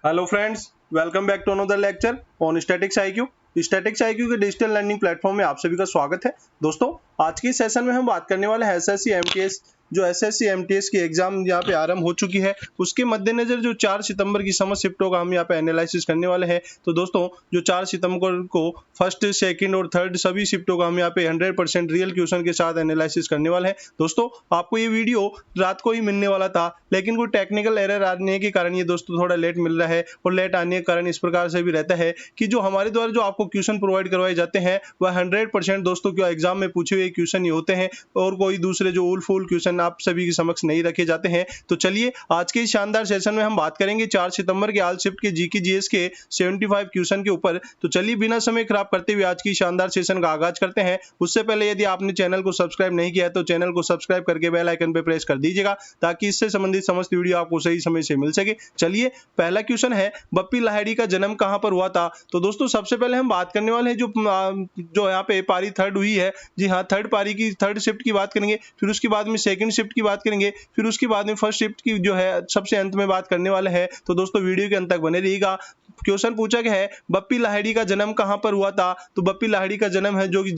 Hello friends, welcome back to another lecture on statics IQ. Statics IQ के digital learning platform में आप सभी का स्वागत है। दोस्तों, आज के सेशन में हम बात करने वाले हैं एसएससी एमटीएस। जो एसएससी एमटीएस की एग्जाम यहाँ पे आरंभ हो चुकी है, उसके मद्देनजर जो 4 सितंबर की समर शिफ्टों का हम यहाँ पे एनालिसिस करने वाले हैं। तो दोस्तों, जो 4 सितंबर को फर्स्ट, सेकंड और थर्ड सभी शिफ्टों का हम यहाँ पे 100% रियल क्वेश्चन के साथ एनालिसिस करने वाले हैं। दोस्तों, आपको ये वीडियो रात को ही मिलने वाला था, लेकिन कोई टेक्निकल एरर आने के कारण ये दोस्तों थोड़ा लेट मिल रहा है। और लेट आने के कारण इस प्रकार से भी रहता है कि जो हमारे द्वारा जो आपको क्वेश्चन प्रोवाइड करवाए जाते हैं वह 100% दोस्तों क्यों एग्जाम में पूछे हुए क्वेश्चन ही होते हैं, और कोई दूसरे जो उल फूल क्वेश्चन आप सभी के समक्ष नहीं रखे जाते हैं। तो चलिए, आज के इस शानदार सेशन में हम बात करेंगे 4 सितंबर के आल शिफ्ट के जीके जीएस के 75 क्वेश्चन के ऊपर। तो चलिए, बिना समय खराब करते हुए आज की शानदार सेशन का आगाज करते हैं। उससे पहले यदि आपने चैनल को सब्सक्राइब नहीं किया है तो चैनल को सब्सक्राइब करके बेल आइकन पे प्रेस कर दीजिएगा, ताकि इससे संबंधित समस्त वीडियो आपको सही समय से मिल सके। चलिए, पहला क्वेश्चन है, बप्पी लाहिड़ी का जन्म कहां पर हुआ था? तो दोस्तों, सबसे पहले हम बात करने वाले हैं जो यहाँ पे पारी थर्ड हुई है। जी हाँ, थर्ड पारी की थर्ड शिफ्ट की बात करेंगे, फिर उसके बाद में सेकंड शिफ्ट की बात करेंगे, फिर उसके बाद में फर्स्ट शिफ्ट की जो है सबसे अंत में बात करने वाले हैं। तो दोस्तों, वीडियो के अंत तक बने रहिएगा। क्वेश्चन पूछा गया है, बप्पी लाहिड़ी का जन्म कहां पर हुआ था? तो बप्पी लाहिड़ी का जन्म है जो कि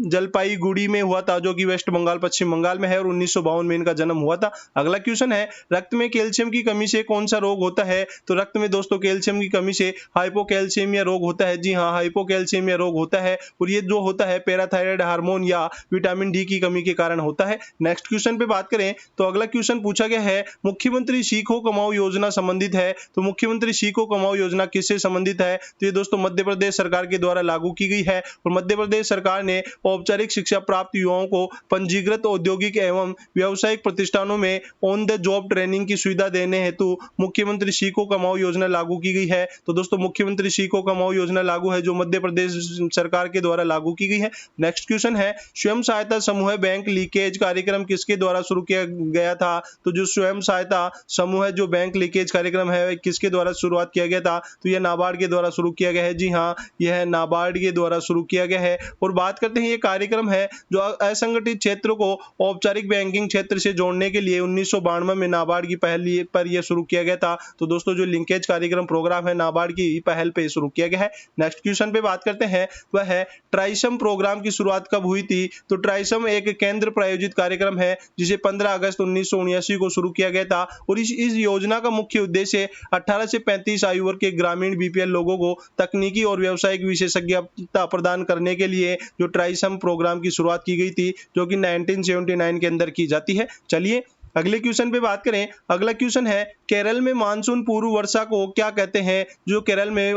जलपाईगुड़ी में हुआ था, जो कि वेस्ट बंगाल पश्चिम बंगाल में है, और 1952 में इनका जन्म हुआ था। अगला क्वेश्चन है, रक्त में कैल्शियम की कमी से कौन सा रोग होता है? तो रक्त में दोस्तों कैल्शियम की कमी से हाइपोकैल्शियमिया रोग होता है। जी हाँ, हाइपोकैल्शियमिया रोग होता है, और ये जो होता है पैराथायराइड हार्मोन या विटामिन डी की कमी के कारण होता है। नेक्स्ट क्वेश्चन पे बात करें तो अगला क्वेश्चन पूछा गया है, मुख्यमंत्री सीखो कमाओ योजना संबंधित है। तो मुख्यमंत्री सीखो कमाओ योजना किससे संबंधित है? तो ये दोस्तों मध्य प्रदेश सरकार के द्वारा लागू की गई है, और मध्य प्रदेश सरकार ने औपचारिक शिक्षा प्राप्त युवाओं को पंजीकृत औद्योगिक एवं व्यावसायिक प्रतिष्ठानों में ऑन द जॉब ट्रेनिंग की सुविधा देने हेतु मुख्यमंत्री सीखो कमाओ योजना लागू की गई है। तो दोस्तों, मुख्यमंत्री सीखो कमाओ योजना लागू है, जो मध्य प्रदेश सरकार के द्वारा लागू की गई है। नेक्स्ट क्वेश्चन है, स्वयं सहायता समूह बैंक लीकेज कार्यक्रम किसके द्वारा शुरू किया गया था? तो जो स्वयं सहायता समूह जो बैंक लीकेज कार्यक्रम है, किसके द्वारा शुरुआत किया गया था? तो यह नाबार्ड के द्वारा शुरू किया गया है। जी हाँ, यह नाबार्ड के द्वारा शुरू किया गया है। और बात करते हैं, ये कार्यक्रम है जो असंगठित क्षेत्र को औपचारिक बैंकिंग क्षेत्र से जोड़ने के लिए 1992 में नाबार्ड की पहल पर यह शुरू किया गया था। तो दोस्तों, जो लिंकेज कार्यक्रम प्रोग्राम है, नाबार्ड की पहल पे शुरू किया गया है। नेक्स्ट क्वेश्चन पे बात करते हैं, वह है ट्राइसम प्रोग्राम की शुरुआत कब हुई थी? तो ट्राइसम एक केंद्र प्रायोजित कार्यक्रम है, जिसे 15 अगस्त 1979 को शुरू किया गया था, और इस योजना का मुख्य उद्देश्य 18 से 35 आयु वर्ग के ग्रामीण बीपीएल लोगों को तकनीकी और व्यावसायिक विशेषज्ञता प्रदान करने के लिए जो ट्राइसम प्रोग्राम की शुरुआत की गई थी, जो कि 1979 के अंदर की जाती है। चलिए, अगले क्वेश्चन पे बात करें। अगला क्वेश्चन है, केरल में मानसून पूर्व वर्षा को क्या कहते हैं? जो केरल में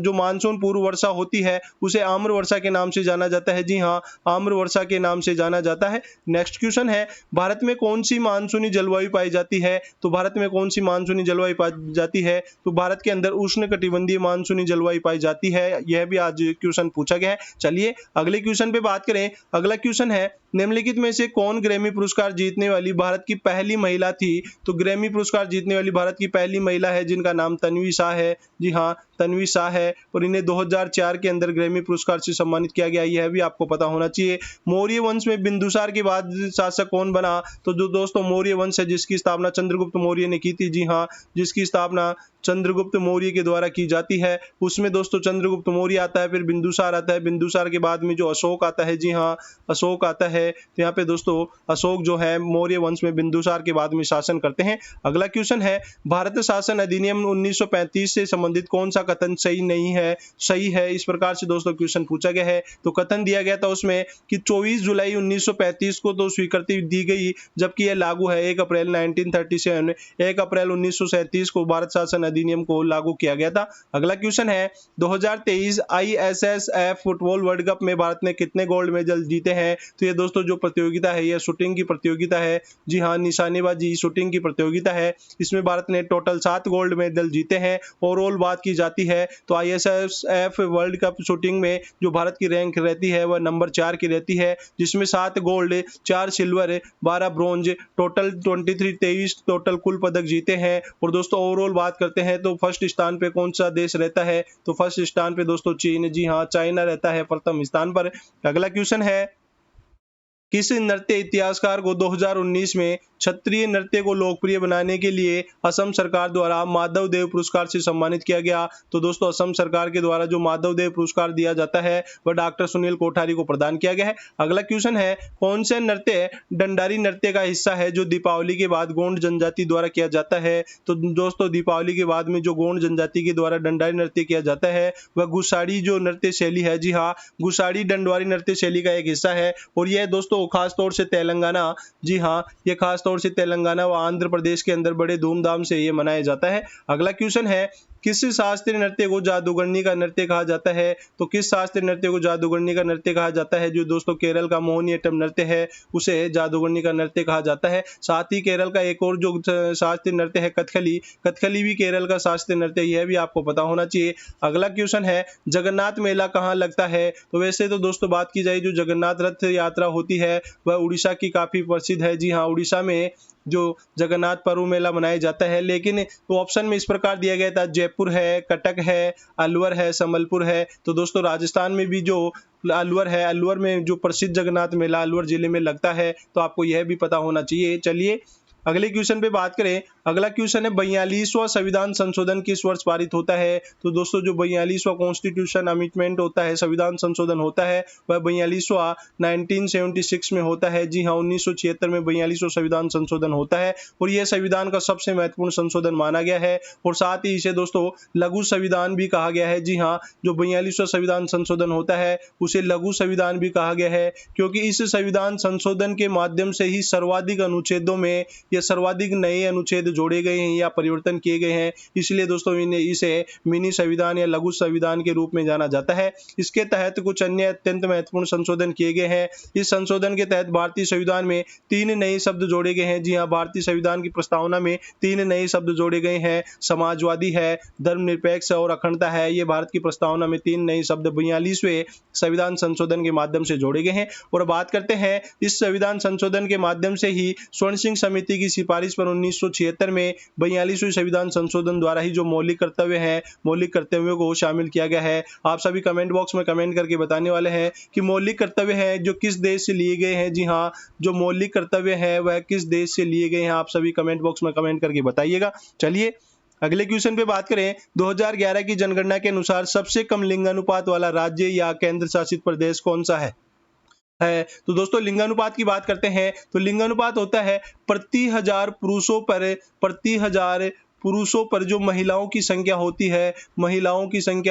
जो मानसून पूर्व वर्षा होती है, उसे आम्र वर्षा के नाम से जाना जाता है। जी हाँ, आम्र वर्षा के नाम से जाना जाता है। नेक्स्ट क्वेश्चन है, भारत में कौन सी मानसूनी जलवायु पाई जाती है? तो भारत में कौन सी मानसूनी जलवायु पाई जाती है? तो भारत के अंदर उष्णकटिबंधीय मानसूनी जलवायु पाई जाती है। यह भी आज क्वेश्चन पूछा गया है। चलिए, अगले क्वेश्चन पे बात करें। अगला क्वेश्चन है, निम्नलिखित में से कौन ग्रैमी पुरस्कार जीतने वाली भारत की पहली महिला थी? तो ग्रैमी पुरस्कार जीतने वाली भारत की पहली महिला है, जिनका नाम तन्वी शाह है। जी हाँ, तन्वी शाह है, और इन्हें 2004 के अंदर ग्रैमी पुरस्कार से सम्मानित किया गया। यह भी आपको पता होना चाहिए। मौर्य वंश में बिंदुसार के बाद शासक कौन बना? तो जो दोस्तों मौर्य वंश है, जिसकी स्थापना चंद्रगुप्त मौर्य ने की थी। जी हाँ, जिसकी स्थापना चंद्रगुप्त मौर्य के द्वारा की जाती है, उसमें दोस्तों चंद्रगुप्त मौर्य आता है, फिर बिंदुसार आता है, बिंदुसार के बाद में जो अशोक आता है। जी हाँ, अशोक आता है। तो यहाँ पे दोस्तों अशोक जो है मौर्य वंश में बिंदुसार के बाद में शासन करते हैं। अगला क्वेश्चन है, भारत शासन अधिनियम 1935 से संबंधित कौन सा कथन सही नहीं है, सही है? इस प्रकार से दोस्तों क्वेश्चन पूछा गया है। तो कथन दिया गया था उसमें कि 24 जुलाई 1935 को तो स्वीकृति दी गई, जबकि यह लागू है 1 अप्रैल 1937, 1 अप्रैल 1937 को भारत शासन अधिनियम को लागू किया गया था। अगला क्वेश्चन है, 2023 ISSF फुटबॉल वर्ल्ड कप में भारत ने कितने गोल्ड मेडल जीते हैं? तो ये दोस्तों जो प्रतियोगिता है, यह शूटिंग की प्रतियोगिता है। जी हाँ, निशानेबाजी शूटिंग की प्रतियोगिता है। इसमें भारत ने टोटल 7 गोल्ड मेडल जीते हैं। ओवरऑल बात की जाती है तो ISSF वर्ल्ड कप शूटिंग में जो भारत की रैंक रहती है वह नंबर 4 की रहती है, जिसमें 7 gold, 4 silver, 12 bronze, total 23 total कुल पदक जीते हैं। और दोस्तों ओवरऑल बात करते हैं तो फर्स्ट स्थान पे कौन सा देश रहता है? तो फर्स्ट स्थान पे दोस्तों चीन। जी हाँ, चाइना रहता है प्रथम स्थान पर। अगला क्वेश्चन है, किस नृत्य इतिहासकार को 2019 में क्षत्रिय नृत्य को लोकप्रिय बनाने के लिए असम सरकार द्वारा माधव देव पुरस्कार से सम्मानित किया गया? तो दोस्तों असम सरकार के द्वारा जो माधव देव पुरस्कार दिया जाता है वह डॉक्टर सुनील कोठारी को प्रदान किया गया है। अगला क्वेश्चन है, कौन सा नृत्य डंडारी नृत्य का हिस्सा है जो दीपावली के बाद गोंड जनजाति द्वारा किया जाता है? तो दोस्तों दीपावली के बाद में जो गोंड जनजाति के द्वारा डंडारी नृत्य किया जाता है वह गुसाड़ी जो नृत्य शैली है, जी हाँ, गुसाड़ी डंडवारी नृत्य शैली का एक हिस्सा है। और यह दोस्तों खास तौर से तेलंगाना, जी हाँ, ये खास तौर से तेलंगाना व आंध्र प्रदेश के अंदर बड़े धूमधाम से ये मनाया जाता है। अगला क्वेश्चन है, किस शास्त्रीय नृत्य को जादूगरनी का नृत्य कहा जाता है? तो किस शास्त्रीय नृत्य को जादूगरनी का नृत्य कहा जाता है? जो दोस्तों केरल का मोहिनीअट्टम नृत्य है उसे जादूगरनी का नृत्य कहा जाता है। साथ ही केरल का एक और जो शास्त्रीय नृत्य है कथकली, कथकली भी केरल का शास्त्रीय नृत्य, यह भी आपको पता होना चाहिए। अगला क्वेश्चन है, जगन्नाथ मेला कहाँ लगता है? तो वैसे तो दोस्तों बात की जाए जो जगन्नाथ रथ यात्रा होती है वह उड़ीसा की काफी प्रसिद्ध है। जी हाँ, उड़ीसा में जो जगन्नाथ पर्व मेला मनाया जाता है, लेकिन तो ऑप्शन में इस प्रकार दिया गया था, जयपुर है, कटक है, अलवर है, संबलपुर है। तो दोस्तों राजस्थान में भी जो अलवर है, अलवर में जो प्रसिद्ध जगन्नाथ मेला अलवर जिले में लगता है, तो आपको यह भी पता होना चाहिए। चलिए अगले क्वेश्चन पे बात करें। अगला क्वेश्चन है, 42वां संविधान संशोधन किस वर्ष पारित होता है? तो दोस्तों जो 42वां कॉन्स्टिट्यूशन अमेंडमेंट होता है, संविधान संशोधन होता है, वह 42वां 1976 में होता है। जी हाँ, 1976 में 42वां संविधान संशोधन होता है और यह संविधान का सबसे महत्वपूर्ण संशोधन माना गया है और साथ ही इसे दोस्तों लघु संविधान भी कहा गया है। जी हाँ, जो 42वां संविधान संशोधन होता है उसे लघु संविधान भी कहा गया है, क्योंकि इस संविधान संशोधन के माध्यम से ही सर्वाधिक अनुच्छेदों में या सर्वाधिक नए अनुच्छेद जोड़े गए हैं या परिवर्तन किए गए हैं। इसलिए दोस्तों इसे मिनी संविधान या लघु संविधान के रूप में जाना जाता है। इसके तहत कुछ अन्य अत्यंत महत्वपूर्ण संशोधन किए गए हैं। इस संशोधन के तहत भारतीय संविधान में 3 नए शब्द जोड़े गए हैं। जी हाँ, भारतीय संविधान की प्रस्तावना में 3 नए शब्द जोड़े गए हैं। समाजवादी है, धर्मनिरपेक्ष और अखंडता है। ये भारत की प्रस्तावना में 3 नए शब्द 42वें संविधान संशोधन के माध्यम से जोड़े गए हैं। और बात करते हैं इस संविधान संशोधन के माध्यम से ही स्वर्ण सिंह समिति की सिफारिश पर 1976 में 42वें संविधान संशोधन द्वारा ही जो मौलिक कर्तव्य है, मौलिक कर्तव्यों को शामिल किया गया है। आप सभी कमेंट बॉक्स में कमेंट करके बताने वाले हैं कि मौलिक कर्तव्य है जो किस देश से लिए गए हैं। जी हाँ, जो मौलिक कर्तव्य है वह किस देश से लिए गए हैं, आप सभी कमेंट बॉक्स में कमेंट करके बताइएगा। चलिए अगले क्वेश्चन पे बात करें। 2011 की जनगणना के अनुसार सबसे कम लिंगानुपात वाला राज्य या केंद्र शासित प्रदेश कौन सा है? तो दोस्तों लिंगानुपात की बात करते हैं तो लिंगानुपात होता है प्रति हजार पुरुषों पर जो महिलाओं की संख्या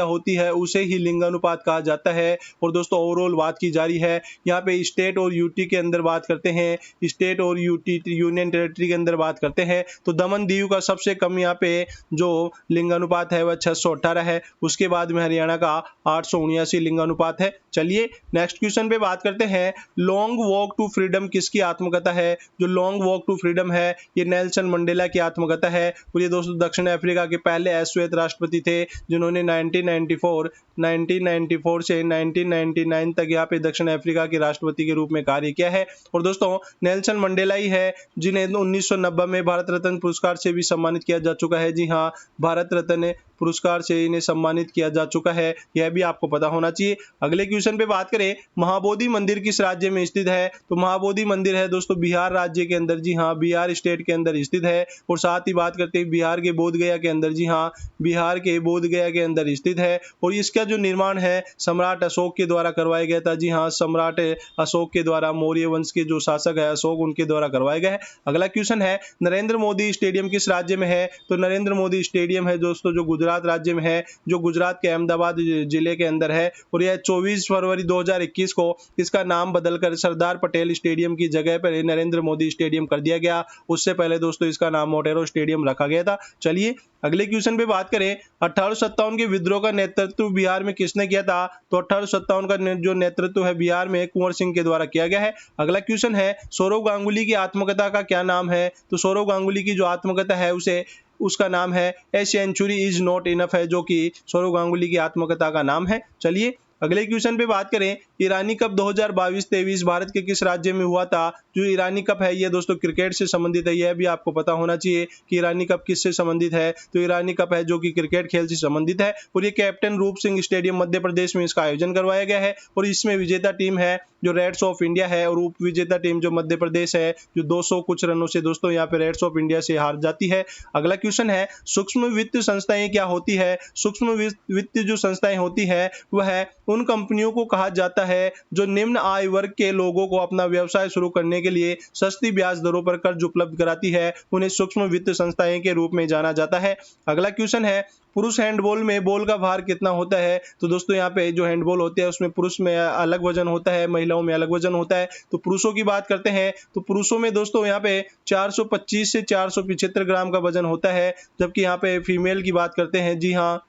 होती है उसे ही लिंगानुपात कहा जाता है। और दोस्तों ओवरऑल बात की जा रही है, यहाँ पे स्टेट और यूटी के अंदर बात करते हैं, स्टेट और यूटी यूनियन टेरिटरी के अंदर बात करते हैं तो दमन दीव का सबसे कम यहाँ पे जो लिंगानुपात है वह 618 है। उसके बाद में हरियाणा का 879 लिंगानुपात है। चलिए नेक्स्ट क्वेश्चन पे बात करते हैं। लॉन्ग वॉक टू फ्रीडम किसकी आत्मकथा है? जो लॉन्ग वॉक टू फ्रीडम है ये नेल्सन मंडेला की आत्मकथा है और ये दोस्तों दक्षिण अफ्रीका के पहले अश्वेत राष्ट्रपति थे जिन्होंने 1994 से 1999 तक यहाँ पे दक्षिण अफ्रीका के राष्ट्रपति के रूप में कार्य किया है। और दोस्तों नेल्सन मंडेला ही है जिन्हें 1990 में भारत रत्न पुरस्कार से भी सम्मानित किया जा चुका है। जी हाँ, भारत रत्न पुरस्कार से इन्हें सम्मानित किया जा चुका है, यह भी आपको पता होना चाहिए। अगले क्वेश्चन पे बात करें, महाबोधि मंदिर किस राज्य में स्थित है? तो महाबोधि मंदिर है दोस्तों बिहार राज्य के अंदर। जी हाँ, बिहार स्टेट के अंदर स्थित है। और साथ ही बात करते हैं बिहार के बोधगया के अंदर। जी हाँ, बिहार के बोधगया के अंदर स्थित है और इसका जो निर्माण है सम्राट अशोक के द्वारा करवाया गया था। जी हाँ, सम्राट अशोक के द्वारा, मौर्य वंश के जो शासक है अशोक, उनके द्वारा करवाया गया है। अगला क्वेश्चन है, नरेंद्र मोदी स्टेडियम किस राज्य में है? तो नरेंद्र मोदी स्टेडियम है दोस्तों जो गुजरात राज्य में है, जो गुजरात के अहमदाबाद जिले के अंदर है। और यह 24 फरवरी 2021 को इसका नाम बदलकर सरदार पटेल स्टेडियम की जगह पर नरेंद्र मोदी स्टेडियम कर दिया गया। उससे पहले दोस्तों इसका नाम मोटेरो स्टेडियम रखा गया था। चलिए अगले क्वेश्चन पे बात करें, 1857 के विद्रोह का नेतृत्व बिहार में किसने किया था? तो 1857 का जो नेतृत्व है बिहार में कुंवर सिंह के द्वारा किया गया है। अगला क्वेश्चन है, सौरव गांगुली की आत्मकथा का क्या नाम है? तो सौरव गांगुली की जो आत्मकथा है उसका नाम है a century is not enough है, जो कि सौरव गांगुली की आत्मकथा का नाम है। चलिए अगले क्वेश्चन पे बात करें, ईरानी कप 2022-23 भारत के किस राज्य में हुआ था? जो ईरानी कप है ये दोस्तों क्रिकेट से संबंधित है, यह भी आपको पता होना चाहिए कि ईरानी कप किससे संबंधित है। तो ईरानी कप है जो कि क्रिकेट खेल से संबंधित है और ये कैप्टन रूप सिंह स्टेडियम मध्य प्रदेश में इसका आयोजन करवाया गया है और इसमें विजेता टीम है जो रेड्स ऑफ इंडिया है और उप विजेता टीम जो मध्य प्रदेश है जो 200 कुछ रनों से दोस्तों यहाँ पे रेड्स ऑफ इंडिया से हार जाती है। अगला क्वेश्चन है, सूक्ष्म वित्त संस्थाएं क्या होती है? सूक्ष्म वित्त जो संस्थाएं होती है वह उन कंपनियों को कहा जाता है जो निम्न आय वर्ग के लोगों को अपना व्यवसाय शुरू करने के लिए सस्ती ब्याज दरों पर कर्ज उपलब्ध कराती है, उन्हें सूक्ष्म वित्त संस्थाएं के रूप में जाना जाता है। अगला क्वेश्चन है, पुरुष हैंडबॉल में बॉल का भार कितना होता है? तो दोस्तों यहाँ पे जो हैंडबॉल होती है उसमें पुरुष में अलग वजन होता है, महिलाओं में अलग वजन होता है। तो पुरुषों की बात करते हैं तो पुरुषों में दोस्तों यहाँ पे 425 से 475 ग्राम का वजन होता है, जबकि यहाँ पे फीमेल की बात करते हैं, जी हाँ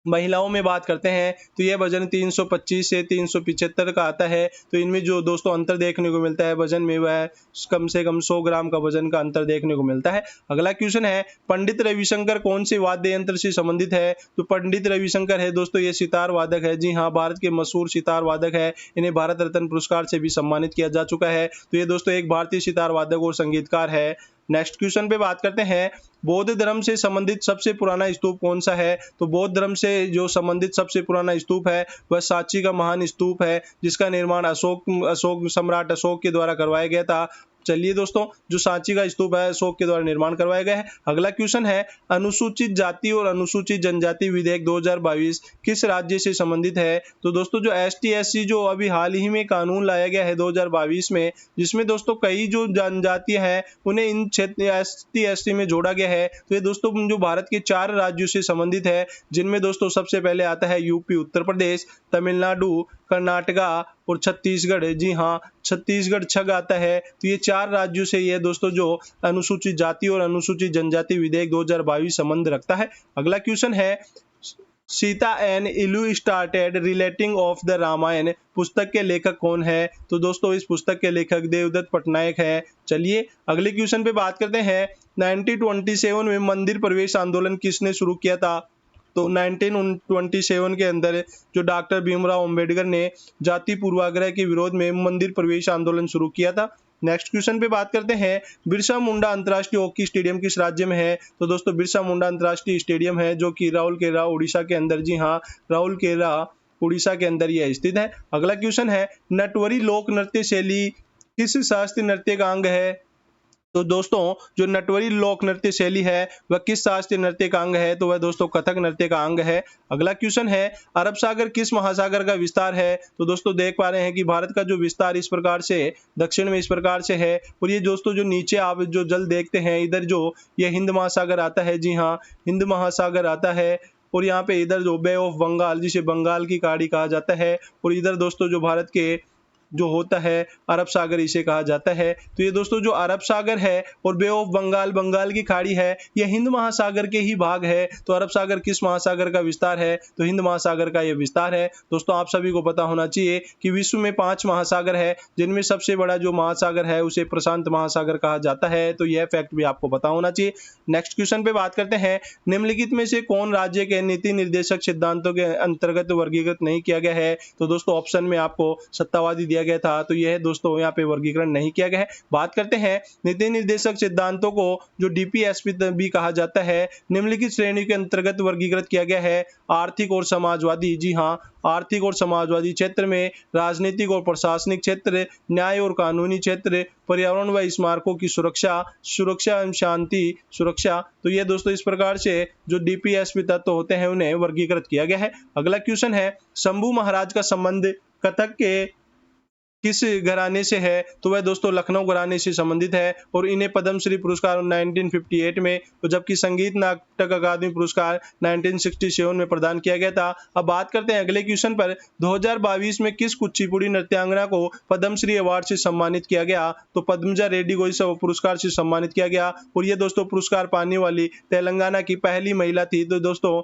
महिलाओं में बात करते हैं तो यह वजन 325 से 375 का आता है। तो इनमें जो दोस्तों अंतर देखने को मिलता है वजन में वह कम से कम 100 ग्राम का वजन का अंतर देखने को मिलता है। अगला क्वेश्चन है, पंडित रविशंकर कौन से वाद्य यंत्र से संबंधित है? तो पंडित रविशंकर है दोस्तों ये सितार वादक है, जी हाँ भारत के मशहूर सितार वादक है, इन्हें भारत रत्न पुरस्कार से भी सम्मानित किया जा चुका है। तो ये दोस्तों एक भारतीय सितार वादक और संगीतकार है। नेक्स्ट क्वेश्चन पे बात करते हैं, बौद्ध धर्म से संबंधित सबसे पुराना स्तूप कौन सा है? तो बौद्ध धर्म से जो संबंधित सबसे पुराना स्तूप है वह सांची का महान स्तूप है, जिसका निर्माण अशोक सम्राट अशोक के द्वारा करवाया गया था। चलिए दोस्तों, जो सांची का स्तूप है अशोक के द्वारा निर्माण करवाया गया है। अगला क्वेश्चन है, अनुसूचित जाति और अनुसूचित जनजाति विधेयक 2022 किस राज्य से संबंधित है? तो दोस्तों जो ST/SC जो अभी हाल ही में कानून लाया गया है 2022 में, जिसमें दोस्तों कई जो जनजातियां हैं उन्हें इन क्षेत्र ST/SC में जोड़ा गया है। तो ये दोस्तों जो भारत के 4 राज्यों से संबंधित है, जिनमें दोस्तों सबसे पहले आता है यूपी उत्तर प्रदेश, तमिलनाडु, कर्नाटका और छत्तीसगढ़। जी हाँ छत्तीसगढ़ छग आता है। तो ये 4 राज्यों से ये दोस्तों जो अनुसूचित जाति और अनुसूचित जनजाति विधेयक 2022 संबंध रखता है। अगला क्वेश्चन है, Sita and illustrated retelling of the Ramayana पुस्तक के लेखक कौन है? तो दोस्तों इस पुस्तक के लेखक देवदत्त पटनायक है। चलिए अगले क्वेश्चन पे बात करते हैं, 1927 में मंदिर प्रवेश आंदोलन किसने शुरू किया था? तो 1927 के अंदर जो डॉक्टर भीमराव अंबेडकर ने जाति पूर्वाग्रह के विरोध में मंदिर प्रवेश आंदोलन शुरू किया था। नेक्स्ट क्वेश्चन पे बात करते हैं, बिरसा मुंडा अंतर्राष्ट्रीय हॉकी स्टेडियम किस राज्य में है? तो दोस्तों बिरसा मुंडा अंतर्राष्ट्रीय स्टेडियम है जो कि राउरकेला उड़ीसा के अंदर, जी हाँ राउरकेला उड़ीसा के अंदर यह स्थित है। अगला क्वेश्चन है, नटवरी लोक नृत्य शैली किस शास्त्रीय नृत्य का अंग है? तो दोस्तों जो नटवरी लोक नृत्य शैली है वह किस शास्त्रीय नृत्य का अंग है? तो वह दोस्तों कथक नृत्य का अंग है। अगला क्वेश्चन है, अरब सागर किस महासागर का विस्तार है? तो दोस्तों देख पा रहे हैं कि भारत का जो विस्तार इस प्रकार से दक्षिण में इस प्रकार से है और ये दोस्तों जो नीचे आप जो जल देखते हैं इधर जो ये हिंद महासागर आता है, जी हाँ हिंद महासागर आता है और यहाँ पे इधर जो बे ऑफ बंगाल जिसे बंगाल की खाड़ी कहा जाता है और इधर दोस्तों जो भारत के जो होता है अरब सागर इसे कहा जाता है। तो ये दोस्तों जो अरब सागर है और बे ऑफ बंगाल बंगाल की खाड़ी है यह हिंद महासागर के ही भाग है। तो अरब सागर किस महासागर का विस्तार है? तो हिंद महासागर का यह विस्तार है। दोस्तों आप सभी को पता होना चाहिए कि विश्व में 5 महासागर है, जिनमें सबसे बड़ा जो महासागर है उसे प्रशांत महासागर कहा जाता है। तो यह फैक्ट भी आपको पता होना चाहिए। नेक्स्ट क्वेश्चन पे बात करते हैं, निम्नलिखित में से कौन राज्य के नीति निर्देशक सिद्धांतों के अंतर्गत वर्गीकृत नहीं किया गया है? तो दोस्तों ऑप्शन में आपको सत्तावादी दिया गया था, तो यह दोस्तों यहाँ पे वर्गीकरण नहीं किया गया है। बात करते हैं नीति निर्देशक सिद्धांतों को जो DPSP भी कहा जाता है, निम्नलिखित श्रेणी के अंतर्गत वर्गीकृत किया गया है, आर्थिक और समाजवादी। जी हाँ आर्थिक और समाजवादी क्षेत्र में राजनीतिक और प्रशासनिक क्षेत्र, न्याय और कानूनी क्षेत्र, पर्यावरण व स्मारकों की सुरक्षा एवं शांति सुरक्षा। तो ये दोस्तों इस प्रकार से जो DPSP तत्व होते हैं उन्हें वर्गीकृत किया गया है। अगला क्वेश्चन है, शंभू महाराज का संबंध कथक के किस घराने से है? तो वह दोस्तों लखनऊ घराने से संबंधित है और इन्हें पद्मश्री पुरस्कार 1958 में तो जबकि संगीत नाटक अकादमी पुरस्कार 1967 में प्रदान किया गया था। अब बात करते हैं अगले क्वेश्चन पर, 2022 में किस कुचिपुड़ी नृत्यांगना को पद्मश्री अवार्ड से सम्मानित किया गया? तो पद्मजा रेड्डी को इस पुरस्कार से सम्मानित किया गया और ये दोस्तों पुरस्कार पाने वाली तेलंगाना की पहली महिला थी। तो दोस्तों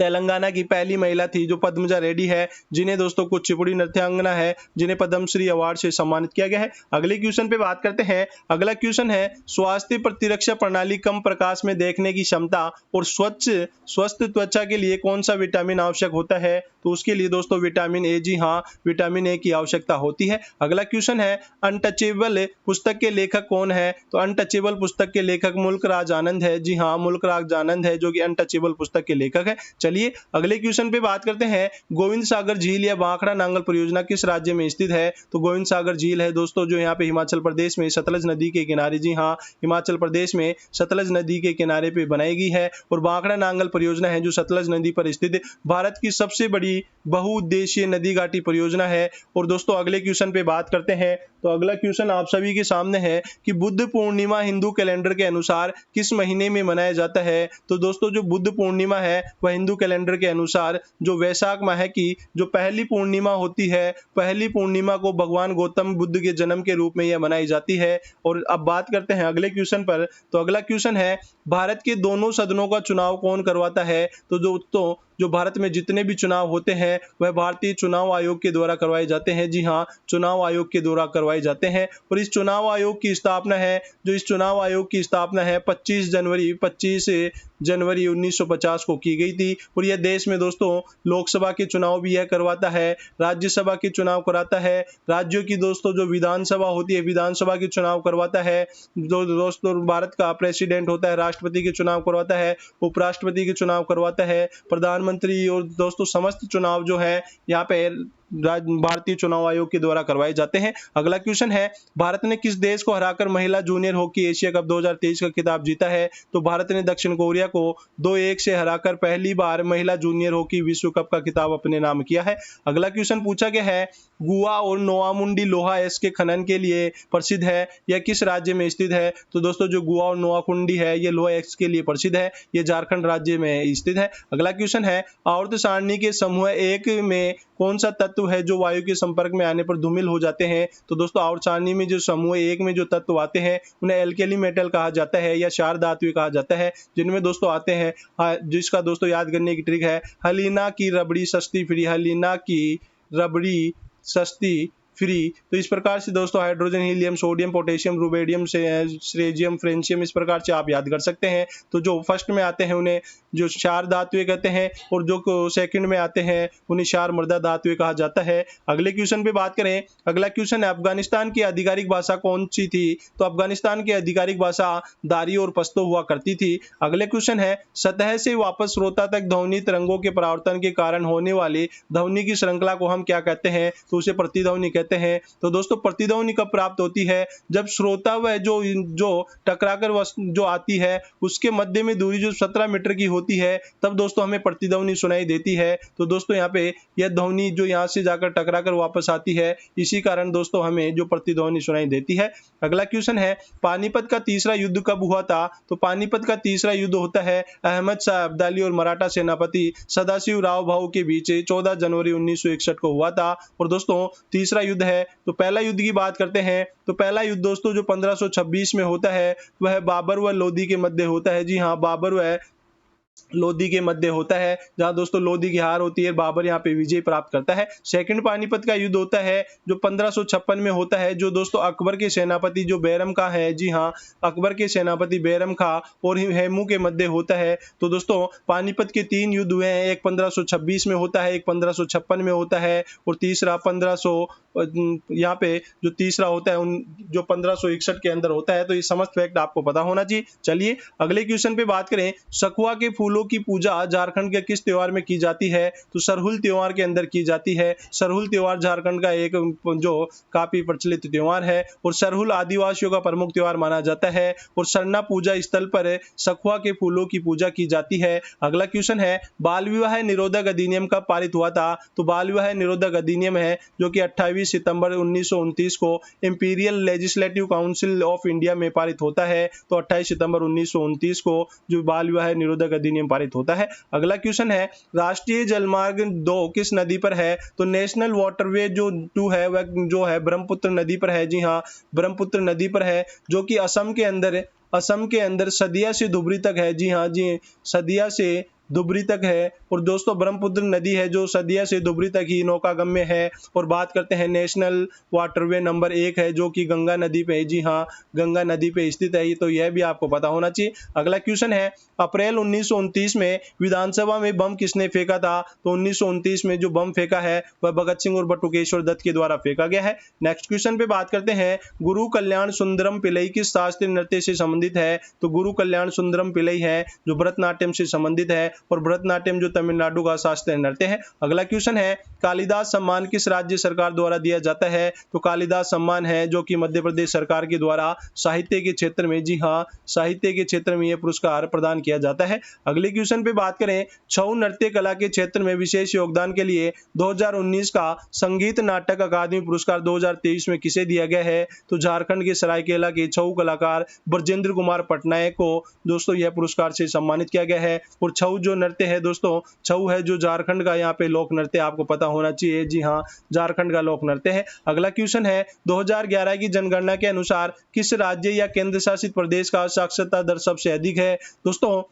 तेलंगाना की पहली महिला थी जो पद्मजा रेड्डी है, जिन्हें दोस्तों कुचिपुड़ी नृत्यांगना है जिन्हें पद्मश्री अवार्ड से सम्मानित किया गया है। अगले क्वेश्चन पे बात करते हैं। अगला क्वेश्चन है स्वास्थ्य प्रतिरक्षा प्रणाली कम प्रकाश में देखने की क्षमता और स्वस्थ त्वचा के लिए कौन सा विटामिन आवश्यक होता है? तो उसके लिए दोस्तों विटामिन ए, जी हाँ, विटामिन ए की आवश्यकता होती है। अगला क्वेश्चन है अनटचेबल पुस्तक के लेखक कौन है? तो अनटचेबल पुस्तक के लेखक मुल्क राज आनंद है। जी हाँ, मुल्क राज आनंद है जो कि अनटचेबल पुस्तक के लेखक है। चलिए अगले क्वेश्चन पे बात करते हैं। गोविंद सागर झील या भाखड़ा नांगल परियोजना किस राज्य में स्थित है? तो गोविंद सागर झील है दोस्तों जो यहाँ पे हिमाचल प्रदेश में सतलज नदी के किनारे, जी हाँ, हिमाचल प्रदेश में सतलज नदी के किनारे पे बनाई गई है। और भाखड़ा नांगल परियोजना है जो सतलज नदी पर स्थित भारत की सबसे बड़ी बहुउद्देशीय नदी घाटी परियोजना है। और दोस्तों अगले क्वेश्चन पे बात करते हैं। तो अगला क्वेश्चन आप सभी के सामने है कि बुद्ध पूर्णिमा हिंदू कैलेंडर के अनुसार किस महीने में मनाया जाता है? तो दोस्तों जो बुद्ध पूर्णिमा है वह हिंदू कैलेंडर के अनुसार जो वैशाख माह की जो पहली पूर्णिमा होती है, पहली पूर्णिमा को भगवान गौतम बुद्ध के जन्म के रूप में यह मनाई जाती है। और अब बात करते हैं अगले क्वेश्चन पर। तो अगला क्वेश्चन है भारत के दोनों सदनों का चुनाव कौन करवाता है? तो दोस्तों जो भारत में जितने भी चुनाव होते हैं वह भारतीय चुनाव आयोग के द्वारा करवाए जाते हैं। जी हाँ, चुनाव आयोग के द्वारा करवाए जाते हैं। और इस चुनाव आयोग की स्थापना है 25 जनवरी 1950 को की गई थी। और यह देश में दोस्तों लोकसभा के चुनाव भी यह करवाता है, राज्यसभा के चुनाव कराता है, राज्यों की दोस्तों जो विधानसभा होती है विधानसभा के चुनाव करवाता है, जो दोस्तों भारत का प्रेसिडेंट होता है राष्ट्रपति के चुनाव करवाता है, उपराष्ट्रपति के चुनाव करवाता है, प्रधानमंत्री और दोस्तों समस्त चुनाव जो है यहाँ पे भारतीय चुनाव आयोग के द्वारा करवाए जाते हैं। अगला क्वेश्चन है भारत ने किस देश को हराकर महिला जूनियर हॉकी एशिया कप 2023 का खिताब जीता है? तो भारत ने दक्षिण कोरिया को 2-1 से हराकर पहली बार महिला जूनियर हॉकी विश्व कप का खिताब अपने नाम किया है। अगला क्वेश्चन पूछा गया है गुआ और नोआमुंडी लोहा एस के खनन के लिए प्रसिद्ध है, यह किस राज्य में स्थित है? तो दोस्तों जो गुआ और नोआकुंडी है ये लोहा एक्स के लिए प्रसिद्ध है, ये झारखंड राज्य में स्थित है। अगला क्वेश्चन है आवर्त सारणी के समूह 1 में कौन सा तत्व है जो वायु के संपर्क में आने पर धूमिल हो जाते हैं? तो दोस्तों आवर्त सारणी में जो समूह 1 में जो तत्व आते हैं उन्हें एल्केली मेटल कहा जाता है या क्षार धातु कहा जाता है, जिनमें दोस्तों आते हैं जिसका दोस्तों याद करने की ट्रिक है हलीना की रबड़ी सस्ती फ्री, हलीना की रबड़ी सस्ती फ्री। तो इस प्रकार से दोस्तों hydrogen, helium, sodium, potassium, rubidium, strontium, francium, इस प्रकार से आप याद कर सकते हैं। तो जो फर्स्ट में आते हैं उन्हें जो क्षार धातुएं कहते हैं और जो सेकंड में आते हैं उन्हें क्षार मृदा धातुएं कहा जाता है। अगले क्वेश्चन पे बात करें। अगला क्वेश्चन है अफगानिस्तान की आधिकारिक भाषा कौन सी थी? तो अफगानिस्तान की आधिकारिक भाषा दारी और पश्तो हुआ करती थी। अगले क्वेश्चन है सतह से वापस श्रोता तक ध्वनि तरंगों के परावर्तन के कारण होने वाली ध्वनि की श्रृंखला को हम क्या कहते हैं? तो उसे प्रतिध्वनि कहते हैं। तो दोस्तों प्रतिध्वनि कब प्राप्त होती है? जब श्रोता व जो टकराकर जो आती है उसके मध्य में दूरी जो 17 मीटर की होती है तब दोस्तों हमें प्रतिध्वनि सुनाई देती है। तो दोस्तों यहाँ पे यह ध्वनि जो यहाँ से जाकर टकराकर वापस आती है इसी कारण दोस्तों हमें जो प्रतिध्वनि सुनाई देती है। अगला क्वेश्चन है पानीपत का तीसरा युद्ध कब हुआ था? तो पानीपत का तीसरा युद्ध होता है अहमद शाह अब्दाली और मराठा सेनापति सदाशिव राव भाऊ के बीच 14 जनवरी 1961 को हुआ था। और दोस्तों तीसरा युद्ध है। तो पहला युद्ध की बात करते हैं। तो पहला युद्ध दोस्तों जो 1526 में होता है वह बाबर व लोधी के मध्य होता है। जी हाँ, बाबर व लोधी के मध्य होता है, जहां दोस्तों लोधी की हार होती है, बाबर यहाँ पे विजय प्राप्त करता है। सेकंड पानीपत का युद्ध होता है जो 1556 में होता है, जो दोस्तों अकबर के सेनापति जो बैरम खां है, जी हाँ, अकबर के सेनापति बैरम खां और हेमू के मध्य होता है। तो दोस्तों पानीपत के 3 युद्ध हुए हैं, एक 1526 में होता है, एक 1556 में होता है और तीसरा 1500 यहाँ पे जो तीसरा होता है जो 1561 के अंदर होता है। तो ये समस्त फैक्ट आपको पता होना चाहिए। चलिए अगले क्वेश्चन पे बात करें। सखुआ के फूलों की पूजा झारखंड के किस त्योहार में की जाती है? तो सरहुल त्योहार के अंदर की जाती है। सरहुल त्योहार झारखंड का एक जो काफी प्रचलित त्योहार है और सरहुल आदिवासियों का प्रमुख त्योहार माना जाता है और सरना पूजा स्थल पर सखुआ के फूलों की पूजा की जाती है। अगला क्वेश्चन है बाल विवाह निरोधक अधिनियम कब पारित हुआ था? तो बाल विवाह निरोधक अधिनियम है जो कि 28 सितंबर 1929 को imperial legislative council of India में पारित होता है। तो 28 सितंबर 1929 को जो बाल विवाह निरोधक अधिनियम पारित होता है। अगला क्वेश्चन है राष्ट्रीय जलमार्ग 2 किस नदी पर है? तो नेशनल वाटरवे जो 2 है वह जो है ब्रह्मपुत्र नदी पर है। जी हाँ, ब्रह्मपुत्र नदी पर है जो कि असम के अंदर सदिया से धुबरी तक है। जी हाँ जी, सदिया से धुबरी तक है। और दोस्तों ब्रह्मपुत्र नदी है जो सदिया से धुबरी तक ही नौकागम्य है। और बात करते हैं नेशनल वाटरवे नंबर 1 है जो कि गंगा नदी पे है। जी हाँ, गंगा नदी पे स्थित है, तो यह भी आपको पता होना चाहिए। अगला क्वेश्चन है, अप्रैल 1929 में विधानसभा में बम किसने फेंका था? तो 1929 में जो बम फेंका है वह भगत सिंह और बटुकेश्वर दत्त के द्वारा फेंका गया है। नेक्स्ट क्वेश्चन पे बात करते हैं, गुरु कल्याण सुंदरम पिल्लई किस शास्त्रीय नृत्य से संबंधित है? तो गुरु कल्याण सुंदरम पिल्लई है जो भरतनाट्यम से संबंधित है। और भरतनाट्यम जो तमिलनाडु का शास्त्रीय नृत्य है। अगला क्वेश्चन है, कालिदास सम्मान किस राज्य सरकार द्वारा दिया जाता है? तो कालिदास सम्मान है जो कि मध्य प्रदेश सरकार के द्वारा साहित्य के क्षेत्र में, जी हाँ, साहित्य के क्षेत्र में यह पुरस्कार प्रदान किया जाता है। अगले क्वेश्चन पे बात करें, छऊ नृत्य कला के क्षेत्र में विशेष योगदान के लिए 2019 का संगीत नाटक अकादमी पुरस्कार 2023 में किसे दिया गया है? तो झारखंड के सरायकेला के छऊ कलाकार ब्रजेंद्र कुमार पटनायक को दोस्तों यह पुरस्कार से सम्मानित किया गया है। और छऊ जो नृत्य है दोस्तों, छऊ है जो झारखंड का यहाँ पे लोक नृत्य, आपको पता होना चाहिए। जी हाँ, झारखंड का लोक नृत्य है। अगला क्वेश्चन है, 2011 की जनगणना के अनुसार किस राज्य या केंद्र शासित प्रदेश का साक्षरता दर सबसे अधिक है? दोस्तों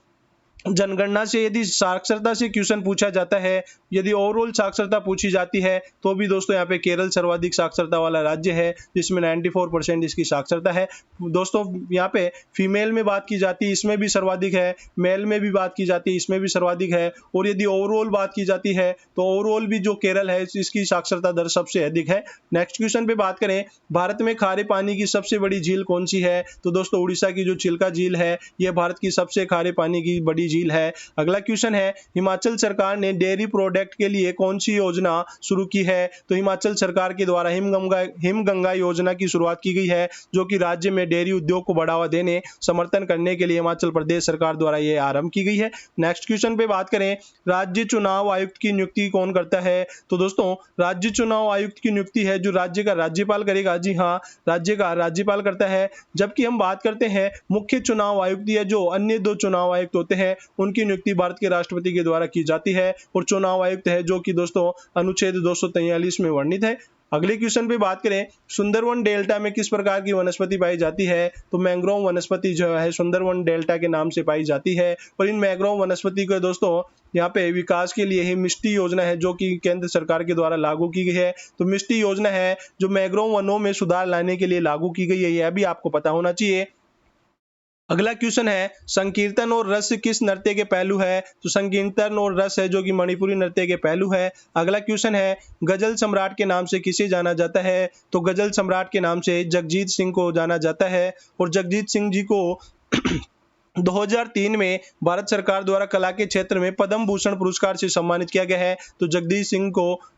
जनगणना से यदि साक्षरता से क्वेश्चन पूछा जाता है, यदि ओवरऑल साक्षरता पूछी जाती है, तो भी दोस्तों यहाँ पे केरल सर्वाधिक साक्षरता वाला राज्य है जिसमें 94% इसकी साक्षरता है। दोस्तों यहाँ पे फीमेल में बात की जाती है, इसमें भी सर्वाधिक है। मेल में भी बात की जाती है, इसमें भी सर्वाधिक है। और यदि ओवरऑल बात की जाती है तो ओवरऑल भी जो केरल है इसकी साक्षरता दर सबसे अधिक है। नेक्स्ट क्वेश्चन पे बात करें, भारत में खारे पानी की सबसे बड़ी झील कौन सी है? तो दोस्तों उड़ीसा की जो चिल्का झील है यह भारत की सबसे खारे पानी की बड़ी झील है। अगला क्वेश्चन है, हिमाचल सरकार ने डेयरी प्रोडक्ट के लिए कौन सी योजना शुरू की है? तो हिमाचल सरकार के द्वारा हिमगंगा योजना की शुरुआत की गई है जो कि राज्य में डेयरी उद्योग को बढ़ावा देने, समर्थन करने के लिए हिमाचल प्रदेश सरकार द्वारा यह आरंभ की गई है। नेक्स्ट क्वेश्चन पे बात करें, राज्य चुनाव आयुक्त की नियुक्ति कौन करता है? तो दोस्तों राज्य चुनाव आयुक्त की नियुक्ति है जो राज्य का राज्यपाल करेगा। जी हाँ, राज्य का राज्यपाल करता है। जबकि हम बात करते हैं मुख्य चुनाव आयुक्त या जो अन्य दो चुनाव आयुक्त होते हैं उनकी नियुक्ति भारत के राष्ट्रपति के द्वारा की जाती है। और चुनाव आयुक्त है जो कि दोस्तों अनुच्छेद 243 में वर्णित है। अगले क्वेश्चन पे बात करें, सुंदरवन डेल्टा में किस प्रकार की वनस्पति पाई जाती है? तो मैंग्रोव वनस्पति जो है सुंदरवन डेल्टा के नाम से पाई जाती है। और इन मैंग्रोव वनस्पति को दोस्तों यहाँ पे विकास के लिए ही मिष्टी योजना है जो कि केंद्र सरकार के द्वारा लागू की गई है। तो मिष्टी योजना है जो मैंग्रोव वनों में सुधार लाने के लिए लागू की गई है, यह भी आपको पता होना चाहिए। अगला क्वेश्चन है, संकीर्तन और रस किस नृत्य के पहलू है? तो संकीर्तन और रस है जो कि मणिपुरी नृत्य के पहलू है। अगला क्वेश्चन है, गजल सम्राट के नाम से किसे जाना जाता है? तो गजल सम्राट के नाम से जगजीत सिंह को जाना जाता है। और जगजीत सिंह जी को 2003 में भारत सरकार द्वारा कला के क्षेत्र में पद्म भूषण पुरस्कार से सम्मानित किया गया है। तो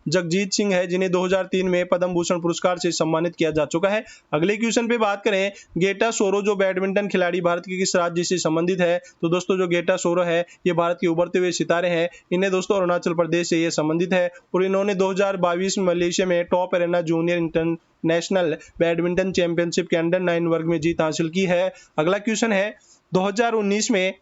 जगजीत सिंह है जिन्हें 2003 में पद्म भूषण पुरस्कार से सम्मानित किया जा चुका है। अगले क्वेश्चन पे बात करें, गेटा सोरो जो बैडमिंटन खिलाड़ी भारत के किस राज्य से संबंधित है? तो दोस्तों जो गेटा सोरो है ये भारत के उभरते हुए सितारे हैं, इन्हें दोस्तों अरुणाचल प्रदेश से ये संबंधित है। और इन्होंने 2022 में मलेशिया में top Arena junior international badminton championship के अंडर 9 वर्ग में जीत हासिल की है। अगला क्वेश्चन है, 2019 में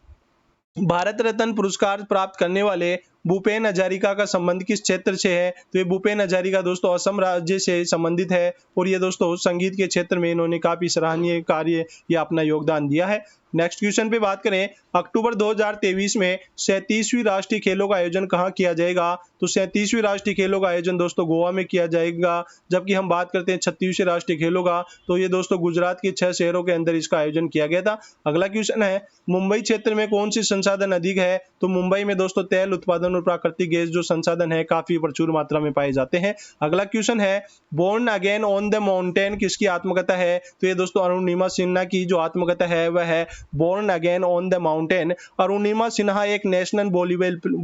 भारत रत्न पुरस्कार प्राप्त करने वाले भूपेन हजारिका का संबंध किस क्षेत्र से है? तो ये भूपेन हजारिका दोस्तों असम राज्य से संबंधित है। और ये दोस्तों संगीत के क्षेत्र में इन्होंने काफी सराहनीय कार्य या अपना योगदान दिया है। नेक्स्ट क्वेश्चन पे बात करें, अक्टूबर 2023 में 37वीं राष्ट्रीय खेलों का आयोजन कहाँ किया जाएगा? तो 37वीं राष्ट्रीय खेलों का आयोजन दोस्तों गोवा में किया जाएगा। जबकि हम बात करते हैं 36वें राष्ट्रीय खेलों का, तो ये दोस्तों गुजरात के 6 शहरों के अंदर इसका आयोजन किया गया था। अगला क्वेश्चन है, मुंबई क्षेत्र में कौन सी संसाधन अधिक है? तो मुंबई में दोस्तों तेल उत्पादन और प्राकृतिक गैस जो संसाधन है काफी प्रचुर मात्रा में पाए जाते हैं। अगला क्वेश्चन है, born again on the mountain किसकी आत्मकथा है? तो ये दोस्तों अरुणिमा सिन्हा की जो आत्मकथा है वह है born again on the mountain. Arunima Sinha एक नेशनल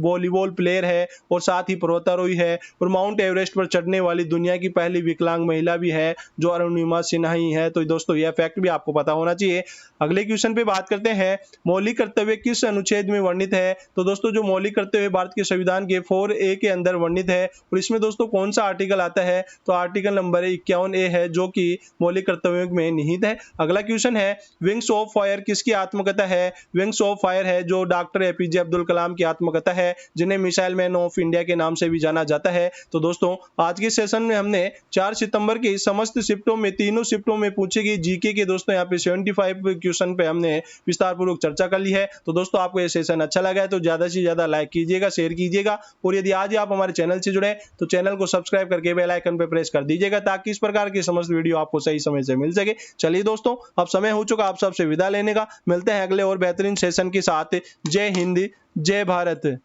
वॉलीबॉल प्लेयर है और साथ ही पर्वतारोही है और माउंट एवरेस्ट पर चढ़ने वाली दुनिया की पहली विकलांग महिला भी है जो अरुणिमा सिन्हा ही है। तो दोस्तों यह फैक्ट भी आपको पता होना चाहिए। अगले क्वेश्चन पे बात करते हैं, मौलिक कर्तव्य किस अनुच्छेद में वर्णित है? तो दोस्तों जो मौलिक कर्तव्य भारत के संविधान के 4A के अंदर वर्णित है। और इसमें दोस्तों कौन सा आर्टिकल आता है, तो आर्टिकल नंबर 51A है, जो कि मौलिक कर्तव्यों में निहित है। अगला क्वेश्चन है, विंग्स ऑफ फायर किसकी आत्मकथा है? विंग्स ऑफ फायर है जो डॉक्टर एपीजे अब्दुल कलाम की आत्मकथा है, जिन्हें मिसाइल मैन ऑफ इंडिया के नाम से भी जाना जाता है। तो दोस्तों आज के सेशन में हमने 4 सितंबर की समस्त शिफ्टों में, तीनों शिफ्टों में पूछे गए जीके के दोस्तों यहाँ पे 75 क्वेश्चन पे हमने विस्तार पूर्वक चर्चा कर ली है। तो दोस्तों आपको ये सेशन अच्छा लगा है तो ज्यादा से ज्यादा लाइक कीजिएगा, शेयर कीजिएगा, और यदि आज आप हमारे चैनल से जुड़े तो चैनल को सब्सक्राइब करके बेल आइकन पे प्रेस कर दीजिएगा, ताकि इस प्रकार की समस्त वीडियो आपको सही समय से मिल सके। चलिए दोस्तों, अब समय हो चुका आप सबसे विदा लेने का। मिलते हैं अगले और बेहतरीन सेशन के साथ। जय हिंद, जय भारत।